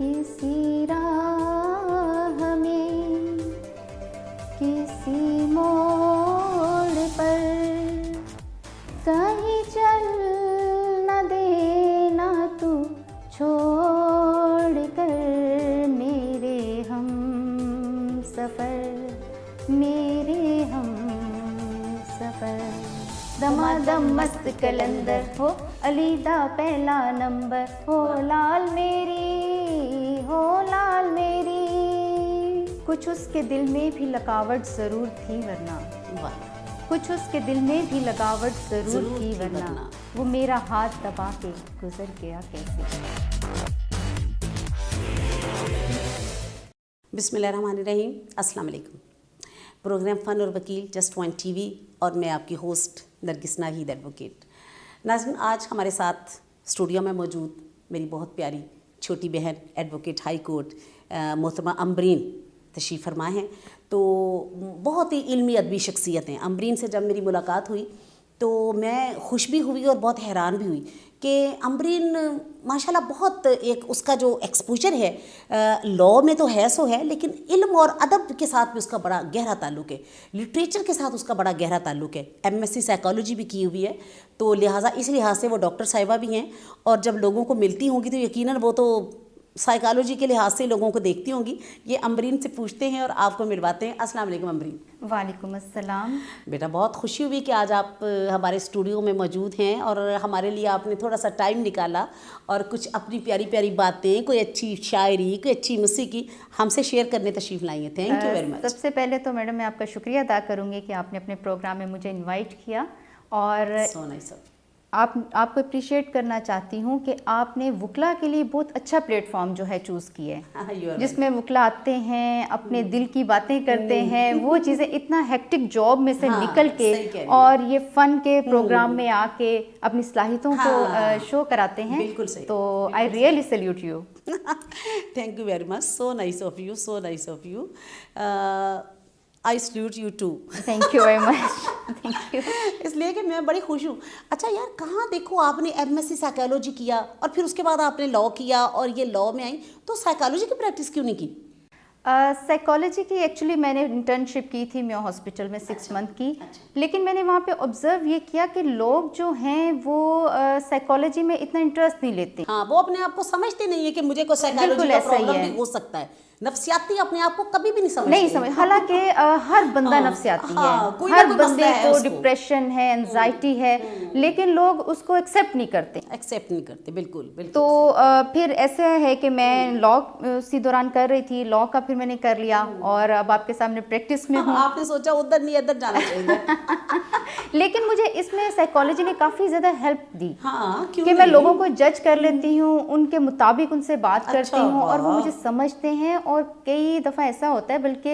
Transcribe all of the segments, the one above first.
किसी राह में किसी मोड़ पर कहीं चल न देना तू छोड़ कर मेरे हम सफ़र मेरे हम सफ़र दमादम मस्त कलंदर हो अलीदा पहला नंबर हो लाल मेरी कुछ उसके दिल में भी लगावट ज़रूर थी वरना कुछ उसके दिल में भी लगावट ज़रूर थी वरना वो मेरा हाथ दबा के गुजर गया कैसे। बिस्मिल्लाहिर्रहमानिर्रहीम, अस्सलाम वालेकुम। प्रोग्राम फ़न और वकील जस्ट वन टीवी और मैं आपकी होस्ट नरगिस नाहीद एडवोकेट। नाज़रीन, आज हमारे साथ स्टूडियो में मौजूद मेरी बहुत प्यारी छोटी बहन एडवोकेट हाई कोर्ट मोहतरमा अम्बरीन तशरीफ़ फरमा हैं। तो बहुत ही इल्मी अदबी शख्सियत हैं। अम्बरीन से जब मेरी मुलाकात हुई तो मैं खुश भी हुई और बहुत हैरान भी हुई कि अम्बरीन माशाल्लाह बहुत एक उसका जो एक्सपोजर है लॉ में तो है सो है, लेकिन इल्म और अदब के साथ भी उसका बड़ा गहरा ताल्लुक़ है, लिटरेचर के साथ उसका बड़ा गहरा ताल्लुक़ है। एमएससी साइकोलॉजी भी की हुई है, तो लिहाजा इस लिहाज से वो डॉक्टर साहिबा भी हैं और जब लोगों को मिलती होंगी तो यकीनन वो तो साइकोलॉजी के लिहाज से लोगों को देखती होंगी। ये अम्बरीन से पूछते हैं और आपको मिलवाते हैं। अस्सलाम वालेकुम अम्बरीन। वालेकुम अस्सलाम। बेटा, बहुत खुशी हुई कि आज आप हमारे स्टूडियो में मौजूद हैं और हमारे लिए आपने थोड़ा सा टाइम निकाला और कुछ अपनी प्यारी प्यारी बातें, कोई अच्छी शायरी, कोई अच्छी मौसीकी हमसे शेयर करने तशरीफ़ लाई हैं। Thank you very much. सबसे पहले तो मैडम मैं आपका शुक्रिया अदा करूँगी कि आपने अपने प्रोग्राम में मुझे इन्वाइट किया और सो नाइस। आपको अप्रिशिएट करना चाहती हूँ कि आपने वकला के लिए बहुत अच्छा प्लेटफॉर्म जो है चूज़ किया है, जिसमें वकला आते हैं, अपने दिल की बातें करते हैं, वो चीज़ें इतना हेक्टिक जॉब में से निकल के और ये फ़न के प्रोग्राम में आके अपनी सलाहियतों को शो कराते हैं। बिल्कुल सही। तो I really salute you. Thank you very much. So nice of you, so nice of you. I salute you too. Thank you very much. Thank you. इसलिए कि मैं बड़ी खुश हूँ। अच्छा यार, कहाँ देखो आपने एमएससी साइकोलॉजी किया और फिर उसके बाद आपने लॉ किया और ये लॉ में आई, तो साइकोलॉजी की प्रैक्टिस क्यों नहीं की? साइकोलॉजी की एक्चुअली मैंने इंटर्नशिप की थी मेयो हॉस्पिटल में 6 मंथ की। लेकिन मैंने वहाँ पे ऑब्जर्व ये किया कि लोग जो हैं वो साइकोलॉजी में इतना इंटरेस्ट नहीं लेते। हाँ, वो अपने आप को समझते नहीं है कि मुझे कोई साइकोलॉजी का प्रॉब्लम भी हो सकता है। नफ्सियाती अपने आप को कभी भी नहीं समझ। हालांकि हर बंदा नफ्सियाती है, हर बंदे को डिप्रेशन है, एंजाइटी है, लेकिन लोग उसको एक्सेप्ट नहीं करते। बिल्कुल। तो फिर ऐसे है कि मैं लॉ उसी दौरान कर रही थी, लॉ का फिर मैंने कर लिया और अब आपके सामने प्रैक्टिस में हूँ। आपने सोचा उधर नहीं इधर जाना चाहिए। लेकिन मुझे इसमें साइकोलॉजी ने काफ़ी ज़्यादा हेल्प दी। हाँ, क्यों कि मैं लोगों को जज कर लेती हूँ, उनके मुताबिक उनसे बात करती हूँ और वो मुझे समझते हैं। और कई दफ़ा ऐसा होता है, बल्कि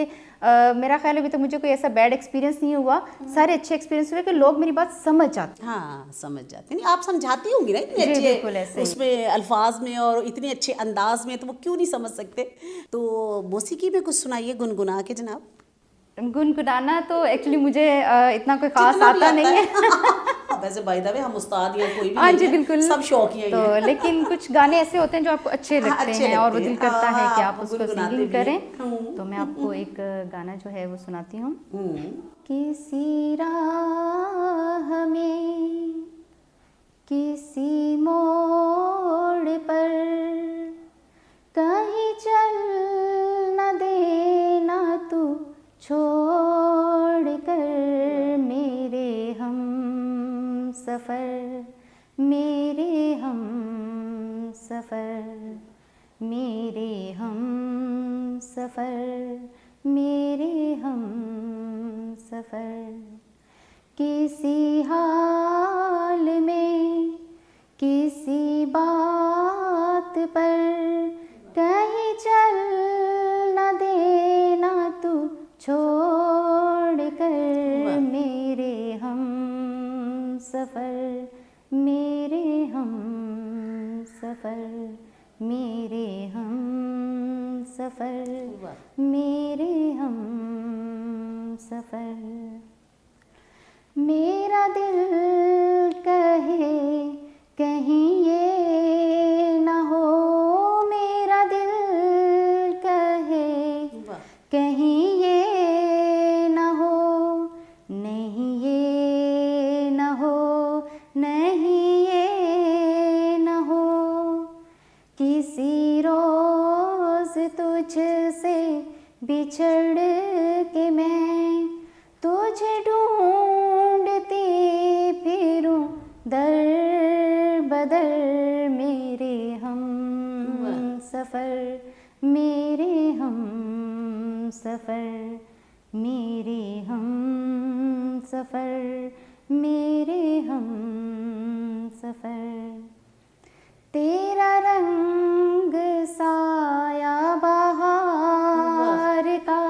मेरा ख्याल है अभी तो मुझे कोई ऐसा बैड एक्सपीरियंस नहीं हुआ, सारे अच्छे एक्सपीरियंस हुए कि लोग मेरी बात समझ जाते हैं। हाँ, समझ जाते हैं। आप समझाती होंगी ना इतने अच्छे उसमें अल्फाज में और इतने अच्छे अंदाज में, तो वो क्यों नहीं समझ सकते? तो मौसीकी में कुछ सुनाइए गुनगुना के जनाब। गुनगुनाना तो एक्चुअली मुझे इतना कोई खास आता नहीं है। वैसे बाय द वे हम उस्ताद या कोई भी हाँ जी, नहीं है, बिल्कुल सब शौकिया ही हैं। तो लेकिन कुछ गाने ऐसे होते हैं जो आपको अच्छे लगते हैं और वो दिल करता है कि आप उसको सिंगिंग करें। तो मैं आपको एक गाना जो है वो सुनाती हूँ। किसी राह में किसी मोड़ पर कहीं चल न देना तू छोड़ कर मेरे हम सफ़र मेरे हम सफ़र मेरे हम सफ़र मेरे हम सफ़र किसी हाल में किसी बात पर कहीं चल न देना तू छोड़ कर मेरे हम सफ़र मेरे हम सफ़र मेरे हम सफ़र मेरे हम सफ़र। मेरा दिल कहे कहीं ये न हो, मेरा दिल रोज तुझसे बिछड़ के मैं तुझे ढूंढती फिरूं दर बदर मेरे हम सफर मेरे हम सफर मेरे हम सफर मेरे हम सफर तेरा रंग साया बहार का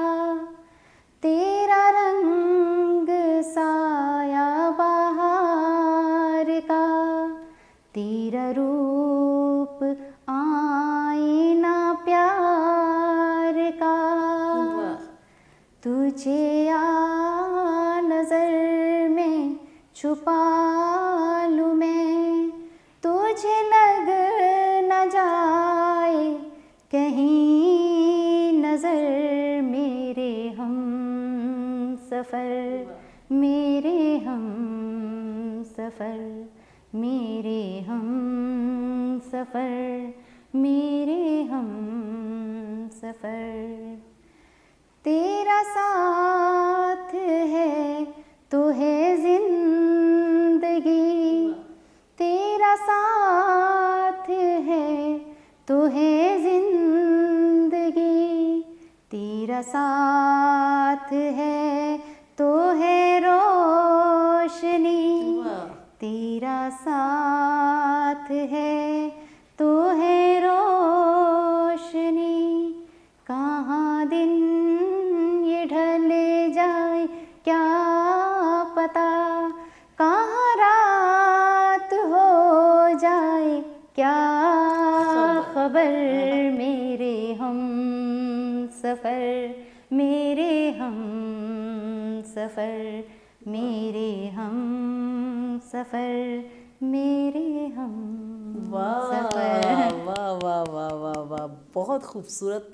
तेरा रंग साया बहार का तेरा रूप आईना प्यार का तुझे आ नजर में छुपा लूं मैं तुझे लग न जाए कहीं नजर मेरे हम सफर मेरे हम सफर मेरे हम सफर मेरे हम सफर तेरा साथ है तो है जिंदगी तेरा साथ है तो है जिंदगी तेरा साथ है तो है रोशनी तेरा साथ है तो है रोशनी कहाँ दिन ये ढल जाए क्या पता कहाँ रात हो जाए क्या खबर मेरे हम सफर मेरे हम सफर मेरे हम सफर मेरे हम सफर। वाह वाह वाह वाह वाह, बहुत खूबसूरत,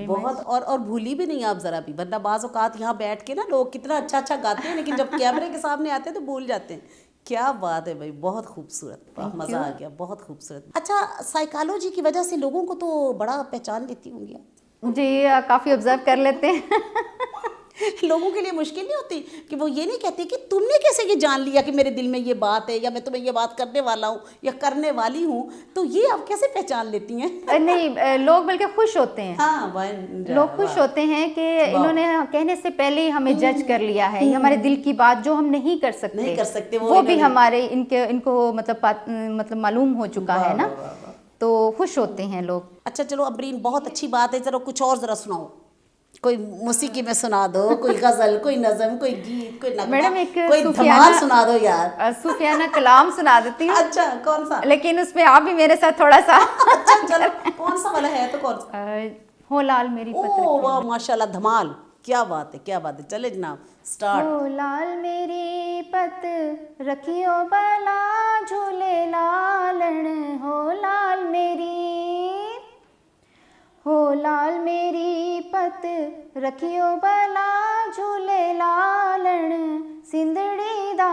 बहुत। और भूली भी नहीं आप ज़रा भी, वरना बाज़ औक़ात यहाँ बैठ के ना लोग कितना अच्छा अच्छा गाते हैं लेकिन जब कैमरे के सामने आते हैं तो भूल जाते हैं। क्या बात है भाई, बहुत खूबसूरत, मज़ा आ गया, बहुत खूबसूरत। अच्छा, साइकोलॉजी की वजह से लोगों को तो बड़ा पहचान लेती होंगी आप? जी, काफ़ी ऑब्जर्व कर लेते हैं। लोगों के लिए मुश्किल नहीं होती कि वो ये नहीं कहते कि तुमने कैसे ये जान लिया कि मेरे दिल में ये बात है, या मैं तुम्हें ये बात करने वाला हूँ या करने वाली हूँ, तो ये आप कैसे पहचान लेती हैं? नहीं, लोग बल्कि खुश होते हैं। हाँ, लोग खुश होते हैं कि इन्होंने कहने से पहले ही हमें जज कर लिया है, हमारे दिल की बात जो हम नहीं कर सकते वो भी हमारे इनको मतलब मालूम हो चुका है ना, तो खुश होते हैं लोग। अच्छा चलो अम्बरीन, बहुत अच्छी बात है, जरा कुछ और ज़रा सुनाओ, कोई मौसीकी में सुना दो, कोई गजल, कोई नज़म, कोई गीत, कोई नगमा, मैडम एक कोई धमाल सुना दो यार। सूफियाना कलाम सुना देती हूँ। अच्छा, कौन सा? लेकिन उसमें आप भी मेरे साथ थोड़ा सा अच्छा चलो, कौन सा वाला है तो कौन सा? हो लाल मेरी पत ओह वाह, माशाल्लाह, धमाल, क्या बात है, क्या बात है। चले जनाब, स्टार्ट। हो लाल मेरी पत रखियो बला झूले लालन, हो लाल मेरी, हो लाल मेरी पत रखियो बला झूले लालन, सिंधड़ी दा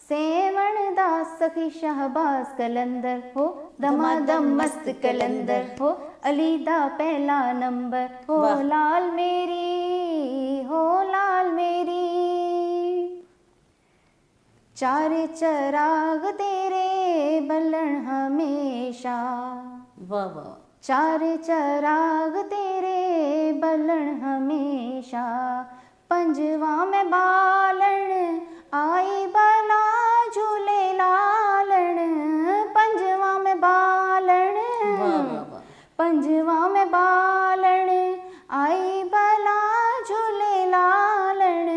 सेवण दा सखी शहबाज कलंदर, हो दमादम मस्त कलंदर, हो अली दा पहला नंबर, हो लाल मेरी, हो लाल मेरी। चार चराग तेरे बलन हमेशा, वाह वाह, चार चराग तेरे बलन हमेशा, पंजवा में बालन आई बला झूले लालन, पंजवा में बालन, पंजवा में बालन आई बला झूले लालन,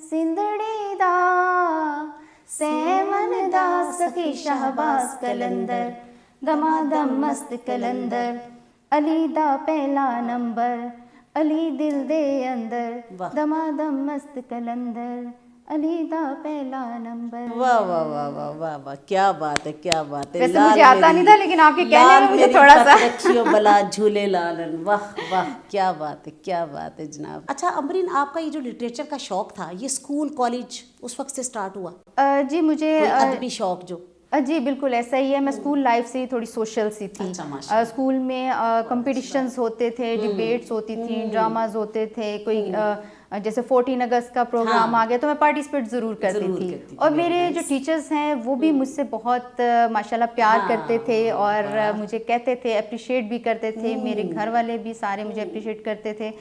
सिंधड़ी दा सेवन दा सखी शहबाज कलंदर, दमादम मस्त कलंदर, अली दा पहला नंबर, अली दिल दे अंदर, दमादम मस्त कलंदर, अली दा पहला नंबर। वाह वाह वाह वाह वाह वाह, क्या बात है, क्या बात है। वैसे मुझे आता नहीं था, लेकिन आपके कहने में मुझे थोड़ा सा रखियो बला झूले लालन, वाह वाह, क्या बात है, क्या बात है जनाब। अच्छा अम्बरीन, आपका ये जो लिटरेचर का शौक था, ये स्कूल कॉलेज उस वक्त से स्टार्ट हुआ? जी मुझे अदबी शौक जो जी बिल्कुल ऐसा ही है। मैं स्कूल लाइफ से ही थोड़ी सोशल सी थी। अच्छा, माशाल्लाह। स्कूल में कंपटीशंस होते थे, डिबेट्स होती थी, ड्रामाज होते थे, कोई जैसे 14 अगस्त का प्रोग्राम हाँ। आ गया तो मैं पार्टिसिपेट ज़रूर करती ज़रूर थी। करती थी, और very मेरे जो nice। टीचर्स हैं वो भी मुझसे बहुत माशाल्लाह प्यार हाँ, करते थे और वाह। मुझे कहते थे, अप्रिशिएट भी करते थे। मेरे घर वाले भी सारे मुझे अप्रिशिएट करते थे।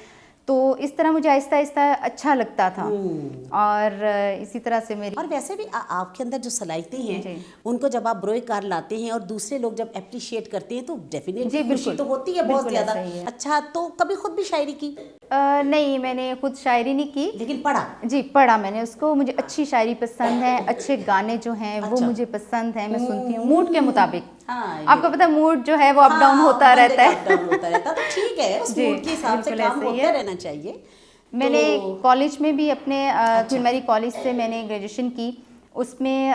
तो इस तरह मुझे आहिस्ता आहिस्ता अच्छा लगता था और इसी तरह से मेरी और वैसे भी आपके अंदर जो सलाहितें हैं जी। उनको जब आप ब्रोए कार लाते हैं और दूसरे लोग जब अप्रिशिएट करते हैं तो डेफिनेटली जी, खुशी बिल्कुल। तो होती है बहुत बिल्कुल ज़्यादा। ऐसा ही है। अच्छा, तो कभी खुद भी शायरी की? नहीं, मैंने खुद शायरी नहीं की। लेकिन पढ़ा? जी, पढ़ा मैंने उसको। मुझे अच्छी शायरी पसंद है, अच्छे गाने जो हैं वो अच्छा। मुझे पसंद हैं, मैं सुनती हूँ मूड के मुताबिक। हाँ, ये आपको पता है मूड जो है वो अप डाउन हाँ, होता बंदे रहता का है। अप डाउन होता रहता, तो ठीक है, उस जी, मूड के हिसाब से बिल्कुल काम ऐसे ही होता है। रहना चाहिए। मैंने तो कॉलेज में भी अपने क्वीन मैरी कॉलेज से मैंने ग्रेजुएशन की। उसमें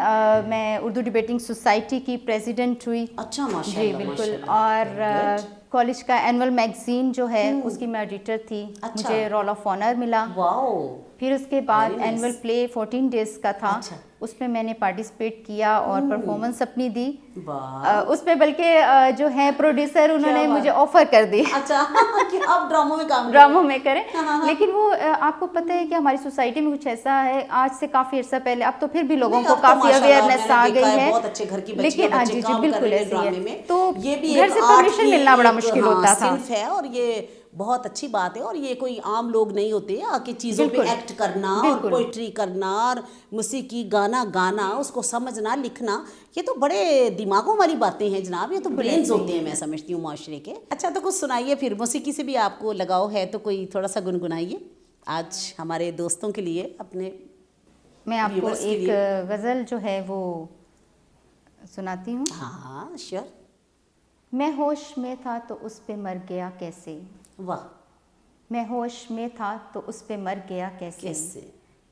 मैं उर्दू डिबेटिंग सोसाइटी की प्रेसिडेंट हुई। अच्छा, जी माशाल्लाह, बिल्कुल। माशाल्लाह, और very good। कॉलेज का एनुअल मैगजीन जो है उसकी मैं एडिटर थी। अच्छा। मुझे रोल ऑफ ऑनर मिला। वाओ। फिर उसके बाद Very nice। Annual play 14 days का था। अच्छा। उसमें मैंने पार्टिसिपेट किया और परफॉर्मेंस अपनी दी। वाह। उसमें बल्कि जो है प्रोड्यूसर उन्होंने बात। मुझे ऑफर कर दी अच्छा कि आप ड्रामों में काम ड्रामों में करें। हाँ। लेकिन वो आपको पता है कि हमारी सोसाइटी में कुछ ऐसा है, आज से काफी अर्सा पहले, अब तो फिर भी लोगों नहीं, को अब तो काफी माशाल्लाह अवेयरनेस मैंने आ देखा गई है। बहुत अच्छे घर की बच्चियां लेकिन हाँ बच्चे जी, काम कर बिल्कुल रहे हैं ऐसे ही ड्रामे है। में। तो ये भी घर एक से आर्ट परमिशन की मिलना बड़ा एक, मुश्किल हाँ, होता था। सिन्फ है और ये बहुत अच्छी बात है। और ये कोई आम लोग नहीं होते आके चीज़ों पे बिल्कुल। एक्ट करना और बिल्कुल। पोइट्री करना और मौसीकी गाना गाना, उसको समझना, लिखना, ये तो बड़े दिमागों वाली बातें हैं जनाब। ये तो बिल्कुल ब्रेन्स ऐसे ही होते हैं, मैं समझती हूँ माशरे के। अच्छा, तो कुछ सुनाइए फिर। मौसीकी से भी आपको लगाव है तो कोई थोड़ा सा गुनगुनाइए आज हमारे दोस्तों के लिए, अपने मैं आपको viewers के एक लिए। गज़ल जो है वो सुनाती हूँ। हाँ, श्योर। मैं होश में था तो उस पे मर गया कैसे। वाह। मैं होश में था तो उस पे मर गया कैसे। कैसे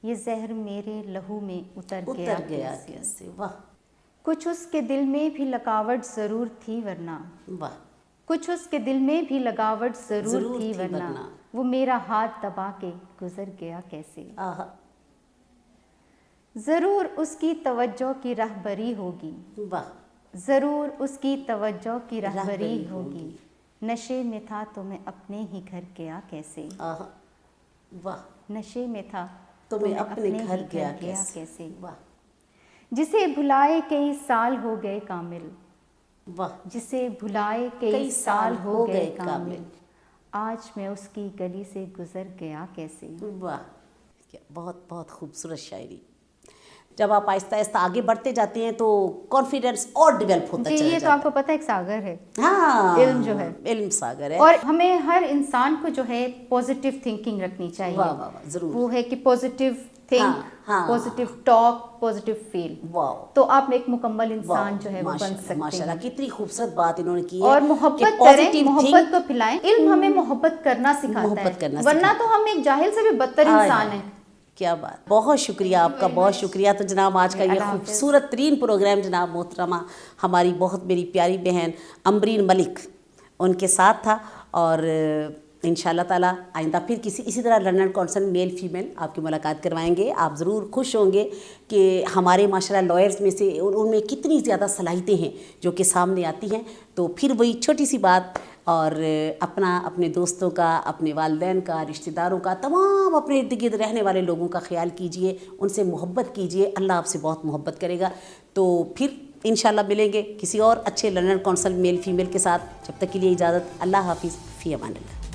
ये जहर मेरे लहू में उतर गया कैसे। कैसे। वाह कुछ उसके दिल में भी लगावट ज़रूर थी वरना। वाह। कुछ उसके दिल में भी लगावट ज़रूर थी वरना। वो मेरा हाथ दबा के गुजर गया कैसे। आहा। ज़रूर उसकी तवज्जो की राहबरी होगी। वाह। ज़रूर उसकी तवज्जो की राहबरी राहबरी होगी। नशे में था तो मैं अपने ही घर गया कैसे। आहा। वाह। नशे में था तो मैं अपने ही घर गया कैसे। वाह। जिसे भुलाए कई साल हो गए कामिल। वाह। जिसे भुलाए कई साल हो गए कामिल। आज मैं उसकी गली से गुजर गया कैसे। वाह, क्या बहुत बहुत खूबसूरत शायरी। जब आप आहिस्ता आहिस्ता आगे बढ़ते जाते हैं तो कॉन्फिडेंस और डेवलप होता जी, चला ये तो जाता आपको पता है एक सागर है। है। हाँ, इल्म जो है। इल्म सागर है। और हमें हर इंसान को जो है पॉजिटिव थिंकिंग रखनी चाहिए। वाह वाह वाह, जरूर। वो है कि पॉजिटिव थिंक, हाँ। Positive talk, positive feel. वाह। तो आप एक मुकम्मल इंसान जो है वो बन सकते माशाल्लाह, हैं। कितनी खूबसूरत बात इन्होंने की है। और कि मोहब्बत positive करें, मोहब्बत think- को फैलाएं। इल्म हमें मोहब्बत करना सिखाता मोहब्बत है, करना वरना सिखाता तो हम एक जाहिल से भी बदतर आय इंसान हाय, हैं। क्या बात। बहुत शुक्रिया आपका, बहुत शुक्रिया। तो जनाब आज का ये अल्लाह हाफ़िज़। खूबसूरत तरीन प्रोग्राम जनाब मोहतरमा हमारी बहुत मेरी प्यारी बहन अम्बरीन मलिक उनके साथ था। और इंशाल्लाह ताला आइंदा फिर किसी इसी तरह लंदन कौंसल मेल फीमेल आपकी मुलाकात करवाएंगे। आप ज़रूर खुश होंगे कि हमारे माशाल्लाह लॉयर्स में से उनमें कितनी ज़्यादा सलाहितें हैं जो कि सामने आती हैं। तो फिर वही छोटी सी बात, और अपने दोस्तों का, अपने वालिदैन का, रिश्तेदारों का, तमाम अपने इर्द गिर्द रहने वाले लोगों का ख्याल कीजिए, उनसे मोहब्बत कीजिए। अल्लाह आपसे बहुत मोहब्बत करेगा। तो फिर इंशाल्लाह मिलेंगे किसी और अच्छे लंदन कौंसल मेल फीमेल के साथ। जब तक के लिए इजाज़त। अल्लाह हाफिज़, फ़ी अमान अल्लाह।